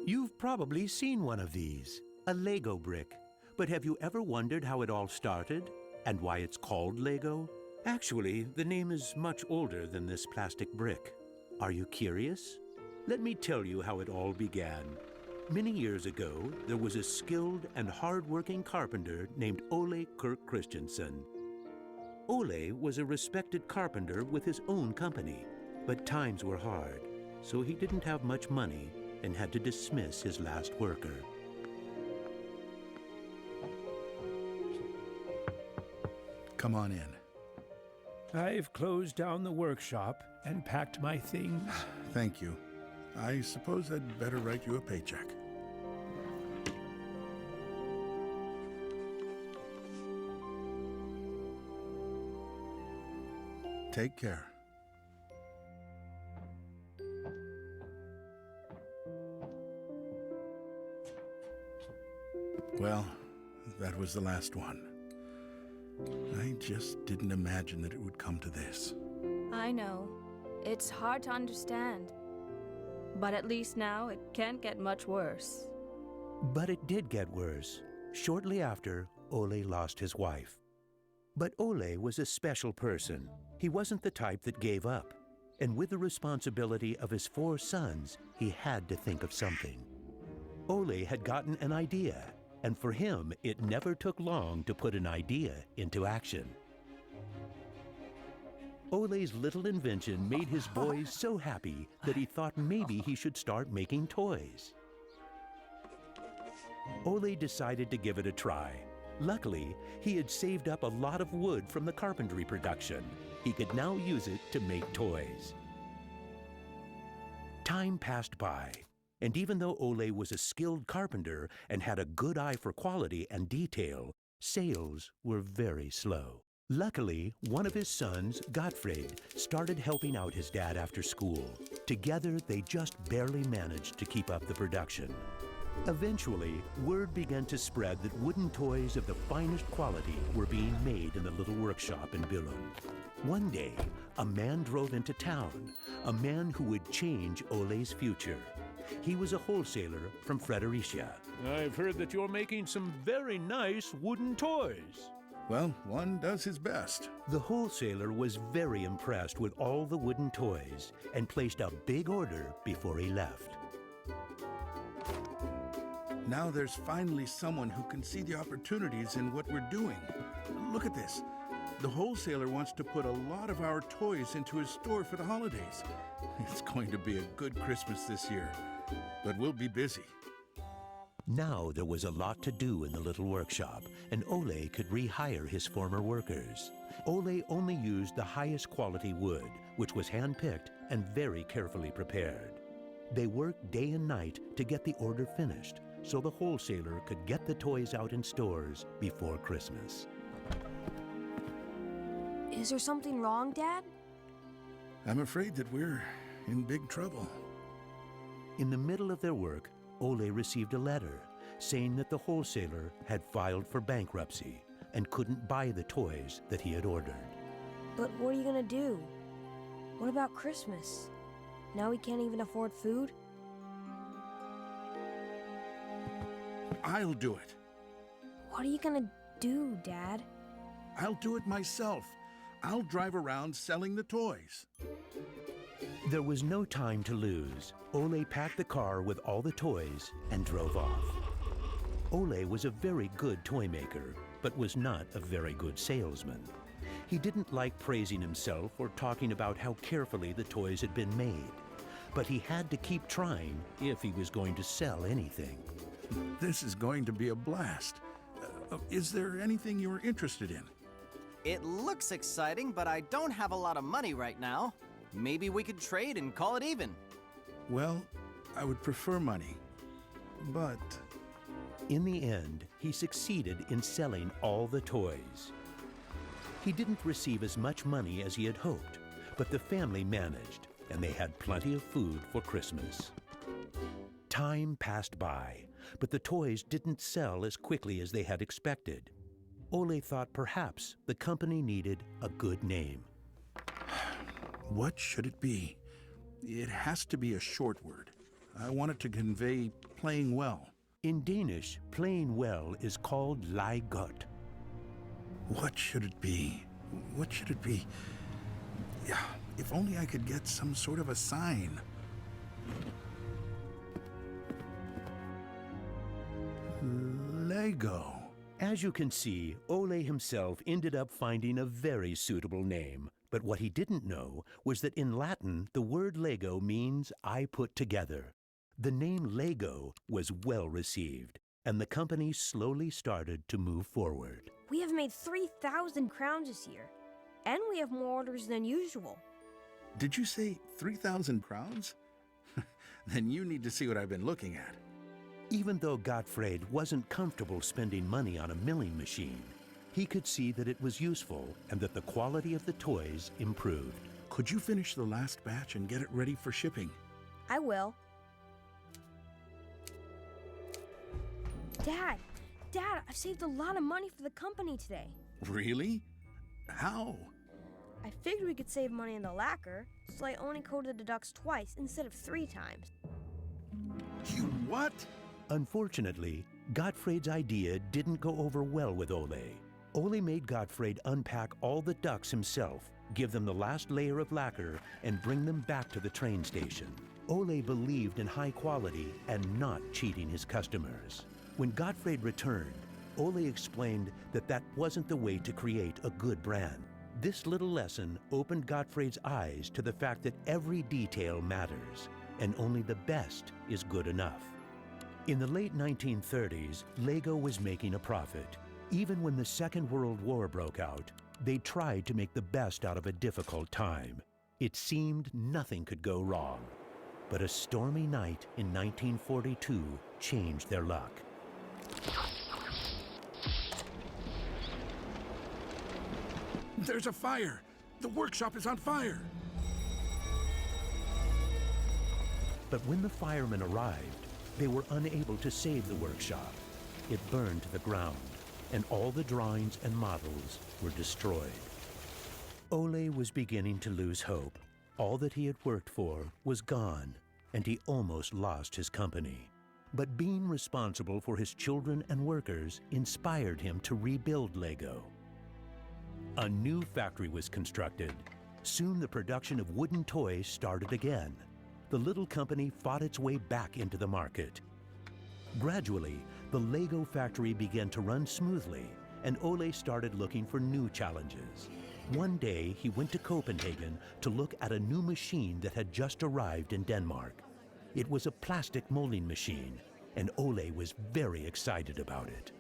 You've probably seen one of these, a Lego brick. But have you ever wondered how it all started and why it's called Lego? Actually, the name is much older than this plastic brick. Are you curious? Let me tell you how it all began. Many years ago, there was a skilled and hard-working carpenter named Ole Kirk Christensen. Ole was a respected carpenter with his own company, but times were hard, so he didn't have much money and had to dismiss his last worker. Come on in. I've closed down the workshop and packed my things. Thank you. I suppose I'd better write you a paycheck. Take care. Well, that was the last one. I just didn't imagine that it would come to this. I know. It's hard to understand. But at least now it can't get much worse. But it did get worse. Shortly after, Ole lost his wife. But Ole was a special person. He wasn't the type that gave up. And with the responsibility of his 4 sons, he had to think of something. Ole had gotten an idea, and for him, it never took long to put an idea into action. Ole's little invention made his boys so happy that he thought maybe he should start making toys. Ole decided to give it a try. Luckily, he had saved up a lot of wood from the carpentry production. He could now use it to make toys. Time passed by, and even though Ole was a skilled carpenter and had a good eye for quality and detail, sales were very slow. Luckily, one of his sons, Gottfried, started helping out his dad after school. Together, they just barely managed to keep up the production. Eventually, word began to spread that wooden toys of the finest quality were being made in the little workshop in Billund. One day, a man drove into town, a man who would change Ole's future. He was a wholesaler from Fredericia. I've heard that you're making some very nice wooden toys. Well, one does his best. The wholesaler was very impressed with all the wooden toys and placed a big order before he left. Now there's finally someone who can see the opportunities in what we're doing. Look at this. The wholesaler wants to put a lot of our toys into his store for the holidays. It's going to be a good Christmas this year, but we'll be busy. Now there was a lot to do in the little workshop, and Ole could rehire his former workers. Ole only used the highest quality wood, which was hand-picked and very carefully prepared. They worked day and night to get the order finished, so the wholesaler could get the toys out in stores before Christmas. Is there something wrong, Dad? I'm afraid that we're in big trouble. In the middle of their work, Ole received a letter saying that the wholesaler had filed for bankruptcy and couldn't buy the toys that he had ordered. But what are you gonna do? What about Christmas? Now we can't even afford food? I'll do it. What are you gonna do, Dad? I'll do it myself. I'll drive around selling the toys. There was no time to lose. Ole packed the car with all the toys and drove off. Ole was a very good toy maker, but was not a very good salesman. He didn't like praising himself or talking about how carefully the toys had been made. But he had to keep trying if he was going to sell anything. This is going to be a blast. Is there anything you're interested in? It looks exciting, but I don't have a lot of money right now. Maybe we could trade and call it even. Well, I would prefer money, but... In the end, he succeeded in selling all the toys. He didn't receive as much money as he had hoped, but the family managed, and they had plenty of food for Christmas. Time passed by, but the toys didn't sell as quickly as they had expected. Ole thought perhaps the company needed a good name. What should it be? It has to be a short word. I want it to convey playing well. In Danish, playing well is called leg godt. What should it be? What should it be? Yeah, if only I could get some sort of a sign. Lego. As you can see, Ole himself ended up finding a very suitable name. But what he didn't know was that in Latin, the word Lego means I put together. The name Lego was well received, and the company slowly started to move forward. We have made 3,000 crowns this year, and we have more orders than usual. Did you say 3,000 crowns? Then you need to see what I've been looking at. Even though Gottfried wasn't comfortable spending money on a milling machine, he could see that it was useful and that the quality of the toys improved. Could you finish the last batch and get it ready for shipping? I will. Dad, I've saved a lot of money for the company today. Really? How? I figured we could save money in the lacquer, so I only coated the ducks twice instead of 3 times. You what? Unfortunately, Gottfried's idea didn't go over well with Ole. Ole made Gottfried unpack all the ducks himself, give them the last layer of lacquer, and bring them back to the train station. Ole believed in high quality and not cheating his customers. When Gottfried returned, Ole explained that that wasn't the way to create a good brand. This little lesson opened Gottfried's eyes to the fact that every detail matters, and only the best is good enough. In the late 1930s, Lego was making a profit. Even when the Second World War broke out, they tried to make the best out of a difficult time. It seemed nothing could go wrong. But a stormy night in 1942 changed their luck. There's a fire! The workshop is on fire! But when the firemen arrived, they were unable to save the workshop. It burned to the ground, and all the drawings and models were destroyed. Ole was beginning to lose hope. All that he had worked for was gone, and he almost lost his company. But being responsible for his children and workers inspired him to rebuild Lego. A new factory was constructed. Soon the production of wooden toys started again. The little company fought its way back into the market. Gradually, the Lego factory began to run smoothly, and Ole started looking for new challenges. One day, he went to Copenhagen to look at a new machine that had just arrived in Denmark. It was a plastic molding machine, and Ole was very excited about it.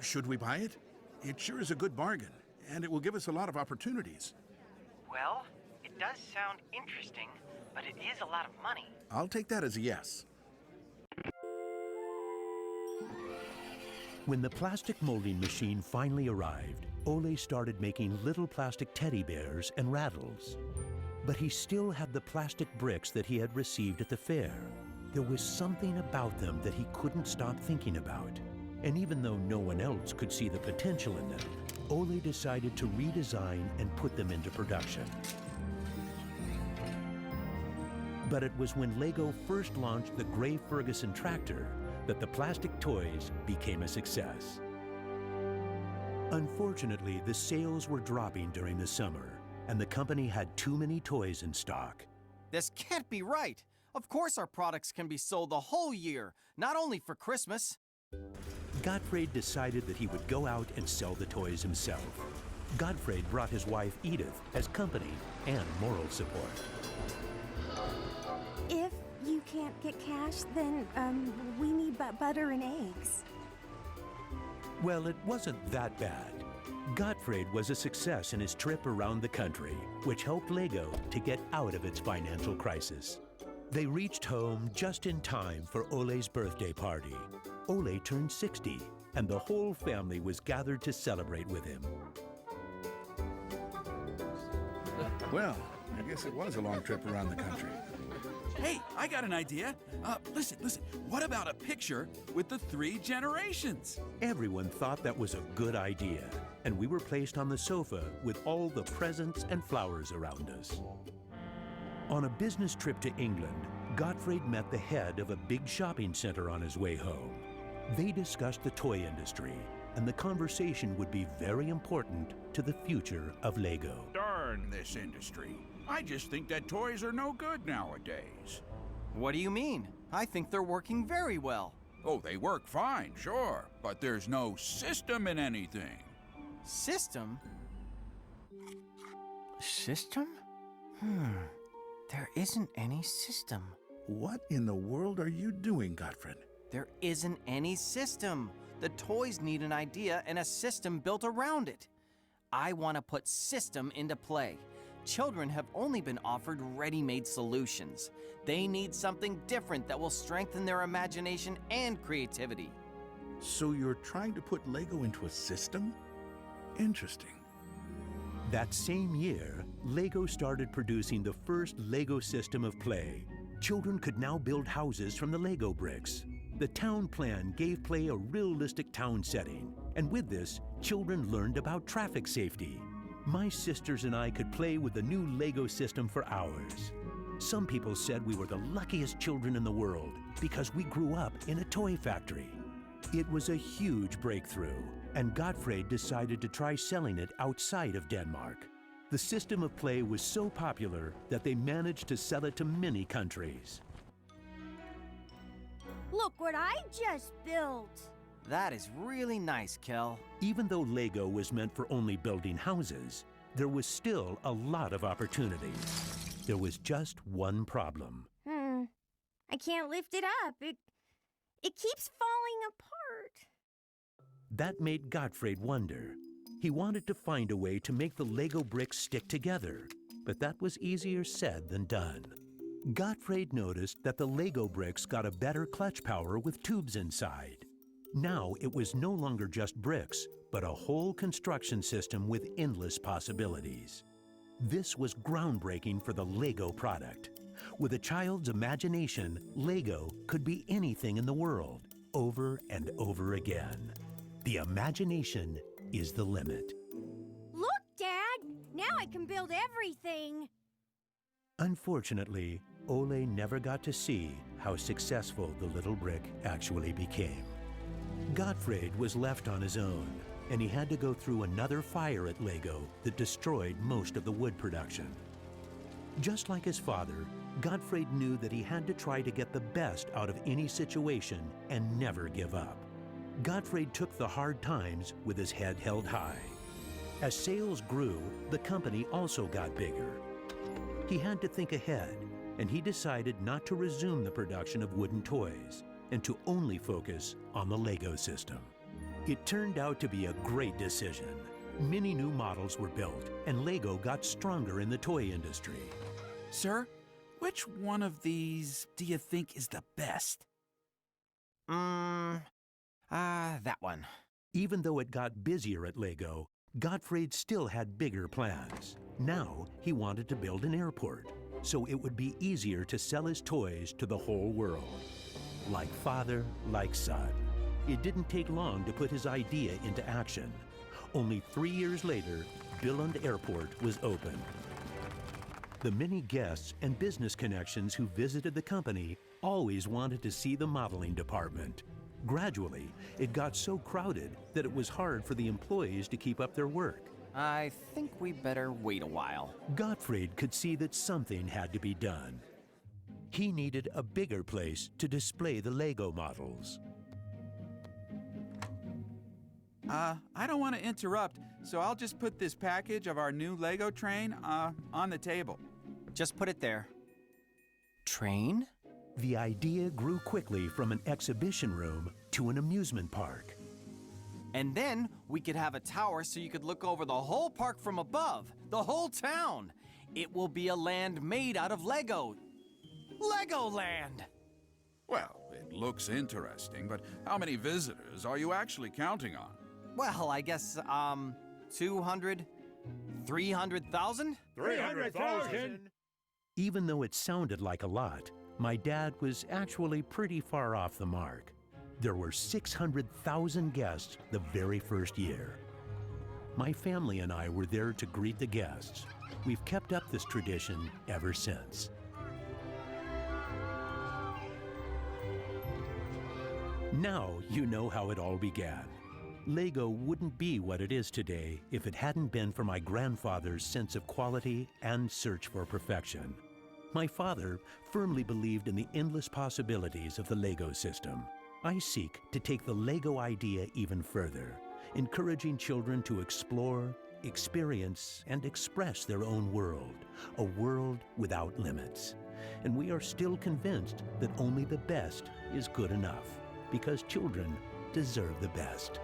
Should we buy it? It sure is a good bargain, and it will give us a lot of opportunities. Well, it does sound interesting, but it is a lot of money. I'll take that as a yes. When the plastic molding machine finally arrived, Ole started making little plastic teddy bears and rattles. But he still had the plastic bricks that he had received at the fair. There was something about them that he couldn't stop thinking about. And even though no one else could see the potential in them, Ole decided to redesign and put them into production. But it was when Lego first launched the Gray Ferguson tractor that the plastic toys became a success. Unfortunately, the sales were dropping during the summer, and the company had too many toys in stock. This can't be right. Of course our products can be sold the whole year, not only for Christmas. Gottfried decided that he would go out and sell the toys himself. Gottfried brought his wife Edith as company and moral support. If you can't get cash, then we need butter and eggs. Well, it wasn't that bad. Gottfried was a success in his trip around the country, which helped Lego to get out of its financial crisis. They reached home just in time for Ole's birthday party. Ole turned 60, and the whole family was gathered to celebrate with him. Well, I guess it was a long trip around the country. Hey, I got an idea. Listen. What about a picture with the 3 generations? Everyone thought that was a good idea, and we were placed on the sofa with all the presents and flowers around us. On a business trip to England, Gottfried met the head of a big shopping center on his way home. They discussed the toy industry, and the conversation would be very important to the future of Lego. Darn this industry. I just think that toys are no good nowadays. What do you mean? I think they're working very well. Oh, they work fine, sure, but there's no system in anything. System? System? There isn't any system. What in the world are you doing, Gottfried? There isn't any system. The toys need an idea and a system built around it. I want to put system into play. Children have only been offered ready-made solutions. They need something different that will strengthen their imagination and creativity. So you're trying to put Lego into a system? Interesting. That same year, Lego started producing the first Lego system of play. Children could now build houses from the Lego bricks. The town plan gave play a realistic town setting, and with this, children learned about traffic safety. My sisters and I could play with the new Lego system for hours. Some people said we were the luckiest children in the world because we grew up in a toy factory. It was a huge breakthrough, and Gottfried decided to try selling it outside of Denmark. The system of play was so popular that they managed to sell it to many countries. Look what I just built! That is really nice, Kel. Even though Lego was meant for only building houses, there was still a lot of opportunities. There was just one problem. I can't lift it up. It keeps falling apart. That made Gottfried wonder. He wanted to find a way to make the Lego bricks stick together, but that was easier said than done. Gottfried noticed that the Lego bricks got a better clutch power with tubes inside. Now it was no longer just bricks, but a whole construction system with endless possibilities. This was groundbreaking for the Lego product. With a child's imagination, Lego could be anything in the world, over and over again. The imagination is the limit. Look, Dad! Now I can build everything! Unfortunately, Ole never got to see how successful the little brick actually became. Gottfried was left on his own, and he had to go through another fire at Lego that destroyed most of the wood production. Just like his father, Gottfried knew that he had to try to get the best out of any situation and never give up. Gottfried took the hard times with his head held high. As sales grew, the company also got bigger. He had to think ahead, and he decided not to resume the production of wooden toys and to only focus on the Lego system. It turned out to be a great decision. Many new models were built, and Lego got stronger in the toy industry. Sir, which one of these do you think is the best? That one. Even though it got busier at Lego, Gottfried still had bigger plans. Now he wanted to build an airport, so it would be easier to sell his toys to the whole world. Like father, like son. It didn't take long to put his idea into action. Only 3 years later, Billund Airport was opened. The many guests and business connections who visited the company always wanted to see the modeling department. Gradually, it got so crowded that it was hard for the employees to keep up their work. I think we better wait a while. Gottfried could see that something had to be done. He needed a bigger place to display the Lego models. I don't want to interrupt, so I'll just put this package of our new Lego train, on the table. Just put it there. Train? The idea grew quickly from an exhibition room to an amusement park. And then we could have a tower so you could look over the whole park from above, the whole town. It will be a land made out of Lego. Legoland! Well, it looks interesting, but how many visitors are you actually counting on? Well, I guess, 200, 300,000? 300,000? Even though it sounded like a lot, my dad was actually pretty far off the mark. There were 600,000 guests the very first year. My family and I were there to greet the guests. We've kept up this tradition ever since. Now you know how it all began. Lego wouldn't be what it is today if it hadn't been for my grandfather's sense of quality and search for perfection. My father firmly believed in the endless possibilities of the Lego system. I seek to take the Lego idea even further, encouraging children to explore, experience, and express their own world, a world without limits. And we are still convinced that only the best is good enough, because children deserve the best.